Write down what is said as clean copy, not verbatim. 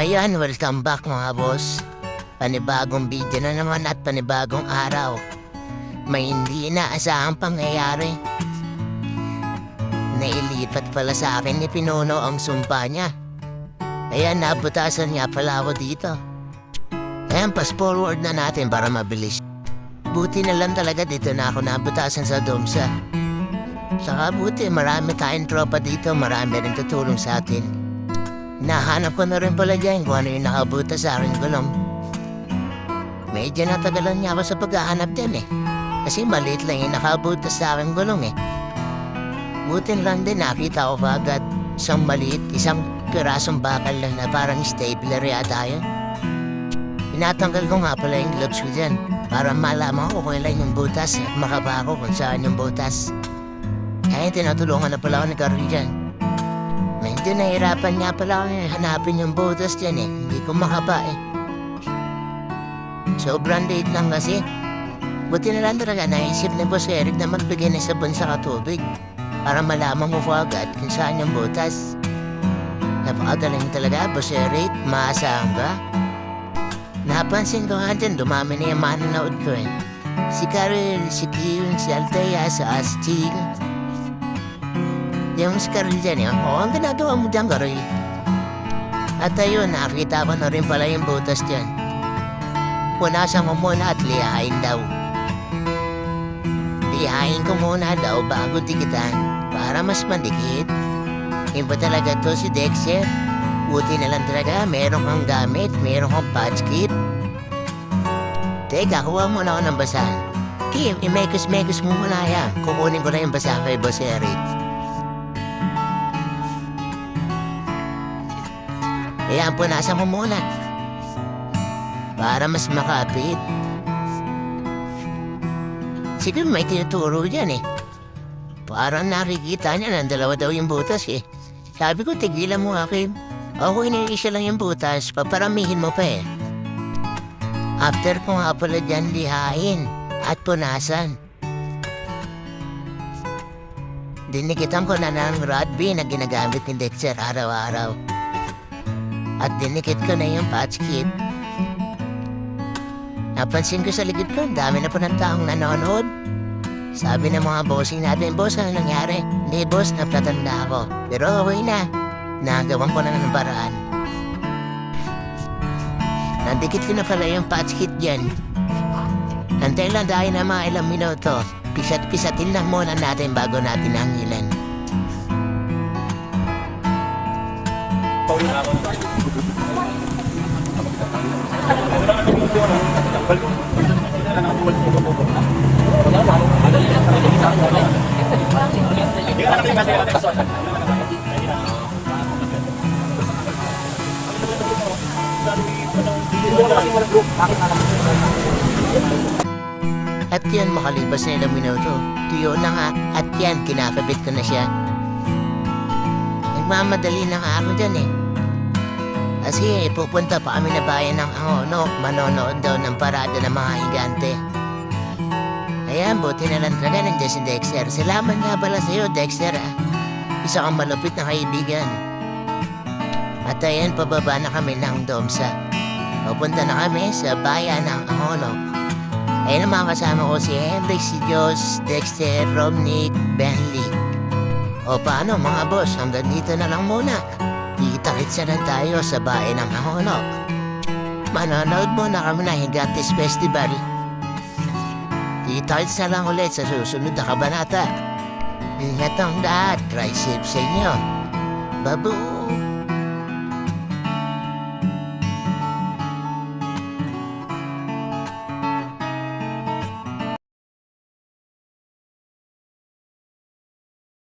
Ayan, welcome back mga boss. Panibagong video na naman at panibagong araw. May hindi inaasahang pangyayari. Nailipat pala sa akin ni Pinuno ang sumpa niya. Ayan, nabutasan niya pala ako dito. Ayan, pass forward na natin para mabilis. Buti na lang talaga dito na ako nabutasan sa Domsa. Saka buti, marami tayong tropa dito, marami rin tutulong sa atin. Nahanap ko na rin pala dyan kung ano yung nakabuta sa aking gulong. Medyo natagalan niya ako sa paghahanap din eh. Kasi maliit lang yung nakabuta sa aking gulong eh. Buti lang din nakita ko agad isang maliit, isang pirasong bakal lang na parang stapler yata yun. Pinatanggal ko nga pala yung gloves ko dyan para malaman ko kung ilan yung butas at makaba ko kung saan yung butas. Kaya tinutulungan na pala ako ni Carl dyan. Medyo nahirapan nga pala ako hanapin yung butas dyan eh. Hindi ko makaba eh. Sobrang late lang kasi. Buti na lang talaga naisip ni Boss Eric na magbigay ng sabon sa katubig para malaman mo po agad kung saan yung butas. Napakadaling talaga, Boss Eric. Maasahan ka. Napansin ko nga dyan, dumami na yung manonood ko eh. Si Carl, si Kim, si Althea, si Astig. Yung si Carl dyan yun. Oo, ang ginagawa mo dyan, Carl. At ayun, nakita ko na rin pala yung butas dyan. Punasan mo muna at lihain daw. Lihain ko muna daw bago dikitan para mas mandikit. Yun ba talaga to si Dexter? Buti na lang talaga, meron kang gamit, meron kang patch kit. Teka, kuha muna ako ng basahan. Kim, imekos-mekos mo muna yan. Kukunin ko na yung basahan kay Boss Eric. Ayan, punasan mo muna. Para mas makapit. Siguro may tinuturo dyan eh. Parang nakikita niya na dalawa daw yung butas eh. Sabi ko, tigilan mo Kim. Ako iniisa lang yung butas, paparamihin mo pa eh. After ko nga pala dyan lihain at punasan. Dinikitan ko na ng rod B na ginagamit ni Dexter araw-araw. At dinikit ko na yung patch kit. Napansin ko sa likod ko, dami na po ng taong nanonood. Sabi ng mga bossing natin, boss, ano nangyari? Hindi, boss, napatanda ako. Pero okay na. Nagawan ko na ng paraan. Nandikit ko na pala yung patch kit dyan. Antay lang dahil na mga ilang minuto. Pisat-pisatin lang muna natin bago natin hangilan. At yan, makalibas na ilang minuto. Tuyo na nga, at yan, kinakabit ko na siya. Nagmamadali na nga ako dyan eh. Kasi pupunta pa kami na bayan ng Angono, manonood daw ng parada ng mga higante. Ayan, buti na lang talaga nandiyan si Dexter. Salamat nga pala sa'yo, Dexter ah. Isa kang malupit na kaibigan. At ayan, pababa na kami ng Domsa. Pupunta na kami sa bayan ng Angono. Ayan ang mga kasama ko, si Hendrik, si Diyos, Dexter, Romnick, Bentley. O paano mga boss, hanggang dito na lang muna. Kita-kitsa na tayo sa bayan ng Angono. Manonood muna kami ng Higantes Festival. Kita-kitsa na lang ulit sa susunod na kabanata. Ingat ang lahat, drive safe sa inyo. Babu!